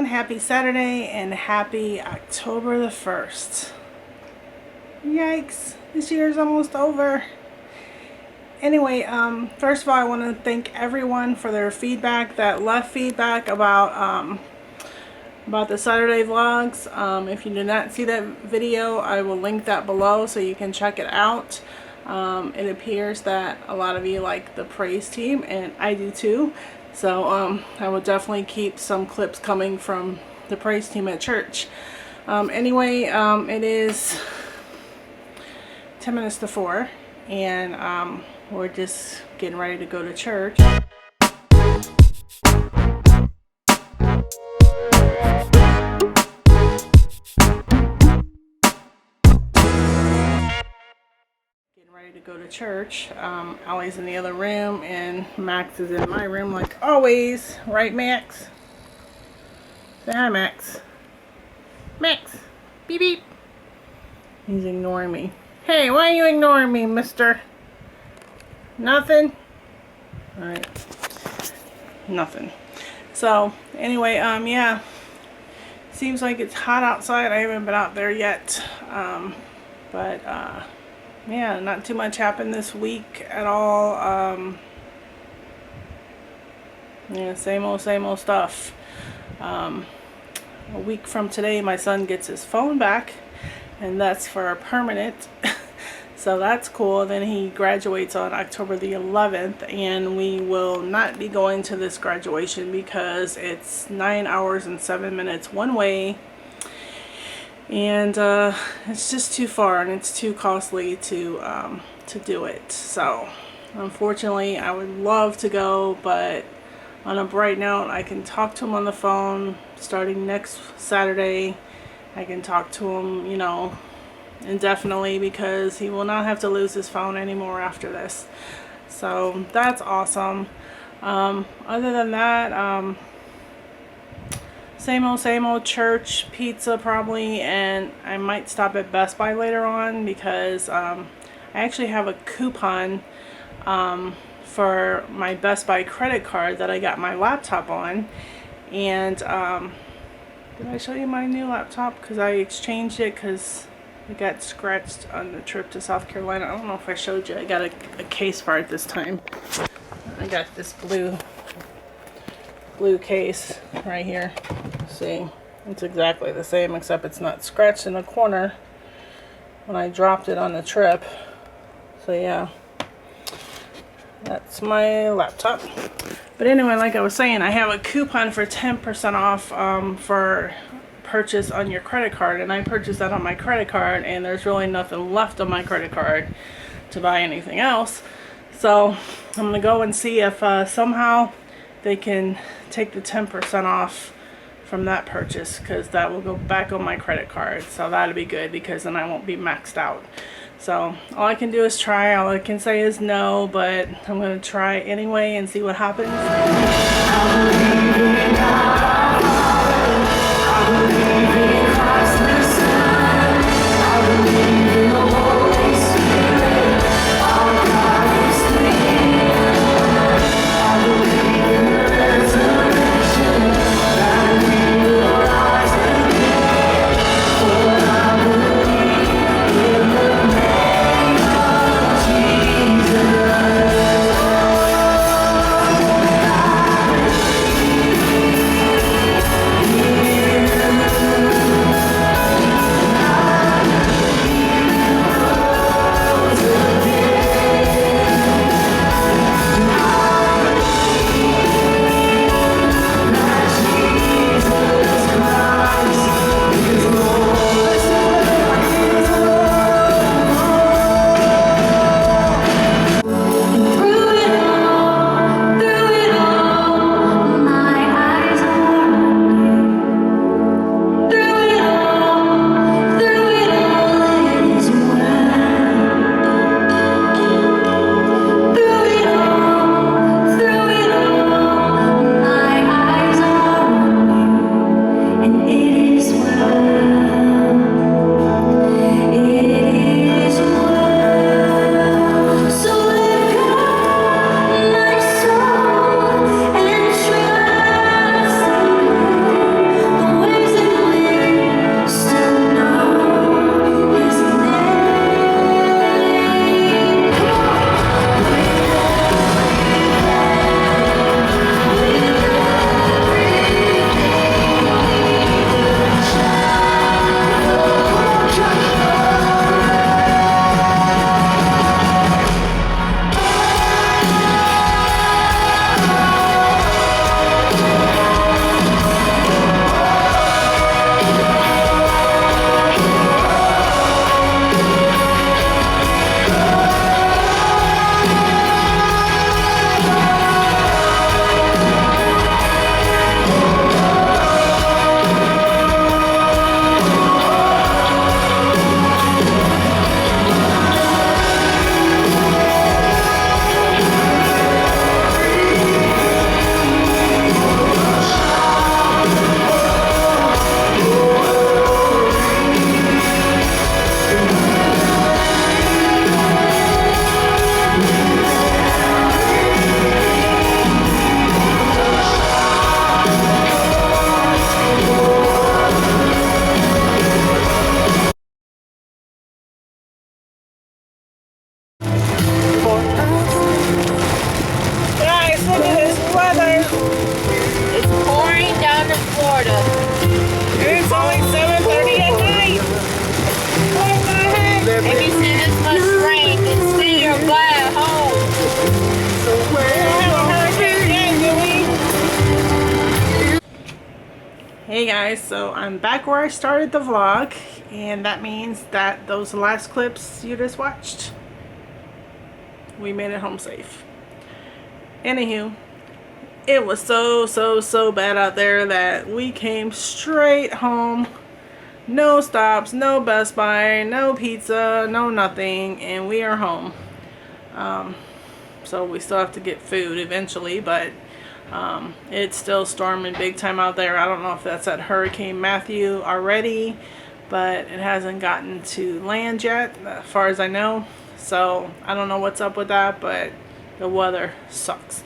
everyone. Happy Saturday and happy October the 1st. Yikes, this year is almost over. Anyway, first of all, I want to thank everyone for their feedback that left feedback about the Saturday vlogs. If you did not see that video, I will link that below so you can check it out. It appears that a lot of you like the praise team, and I do too. So I will definitely keep some clips coming from the praise team at church. Anyway, it is 10 minutes to 4, and we're just getting ready to go to church. Allie's in the other room and Max is in my room like always. Right, Max? Say hi, Max. Max, beep beep. He's ignoring me. Hey, why are you ignoring me, mister? Nothing? Alright. Nothing. So, anyway, yeah. Seems like it's hot outside. I haven't been out there yet. Yeah, not too much happened this week at all. Yeah, same old stuff. A week from today, my son gets his phone back, and that's for a permanent. So that's cool. Then he graduates on October the 11th, and we will not be going to this graduation because it's 9 hours and 7 minutes one way. And it's just too far, and it's too costly to do it. So unfortunately, I would love to go, but on a bright note, I can talk to him on the phone starting next Saturday. I can talk to him, you know, indefinitely, because he will not have to lose his phone anymore after this. So that's awesome. Other than that, same old church, pizza probably, and I might stop at Best Buy later on because I actually have a coupon for my Best Buy credit card that I got my laptop on. And did I show you my new laptop? Because I exchanged it because it got scratched on the trip to South Carolina. I don't know if I showed you. I got a case for it this time. I got this blue case right here. See, it's exactly the same, except it's not scratched in the corner when I dropped it on the trip. So yeah, that's my laptop. But anyway, like I was saying, I have a coupon for 10% off for purchase on your credit card, and I purchased that on my credit card, and there's really nothing left on my credit card to buy anything else. So I'm gonna go and see if somehow they can take the 10% off from that purchase, because that will go back on my credit card. So that'll be good, because then I won't be maxed out. So all I can do is try. All I can say is no, but I'm going to try anyway and see what happens. Hey guys, so I'm back where I started the vlog, and that means that those last clips you just watched, we made it home safe. Anywho, it was so bad out there that we came straight home. No stops, no Best Buy, no pizza, no nothing, and we are home. So we still have to get food eventually, but it's still storming big time out there. I don't know if that's at Hurricane Matthew already, but it hasn't gotten to land yet, as far as I know. So I don't know what's up with that, but the weather sucks.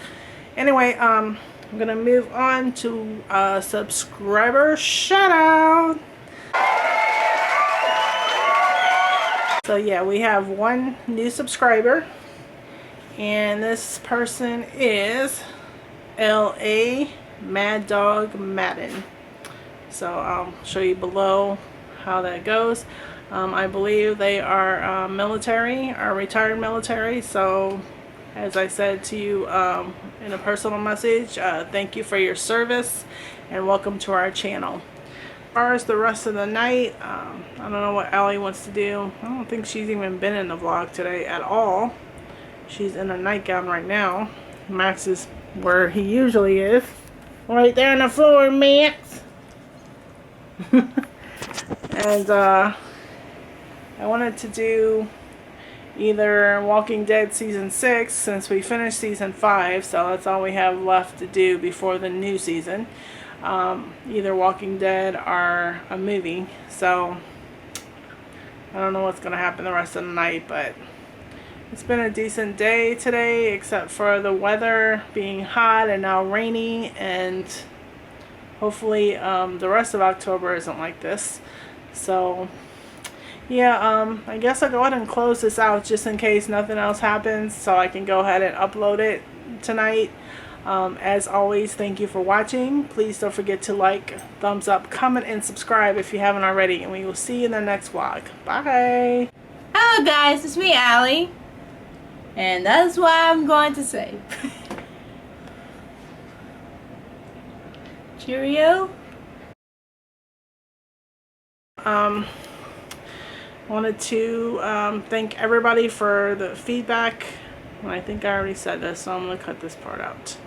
Anyway, I'm gonna move on to a subscriber shout out. So yeah, we have one new subscriber, and this person is LA Mad Dog Madden. So I'll show you below how that goes. I believe they are military, or retired military. So as I said to you in a personal message, thank you for your service and welcome to our channel. As far as the rest of the night, I don't know what Allie wants to do. I don't think she's even been in the vlog today at all. She's in a nightgown right now. Max is where he usually is. Right there on the floor, Max. And I wanted to do either Walking Dead Season 6, since we finished Season 5, so that's all we have left to do before the new season. Either Walking Dead or a movie. So I don't know what's going to happen the rest of the night, but it's been a decent day today, except for the weather being hot and now rainy, and hopefully the rest of October isn't like this. So yeah, I guess I'll go ahead and close this out just in case nothing else happens, so I can go ahead and upload it tonight. As always, thank you for watching. Please don't forget to like, thumbs up, comment, and subscribe if you haven't already, and we will see you in the next vlog. Bye! Hello guys, it's me, Allie. And that's what I'm going to say. Cheerio. Wanted to thank everybody for the feedback. I think I already said this, so I'm going to cut this part out.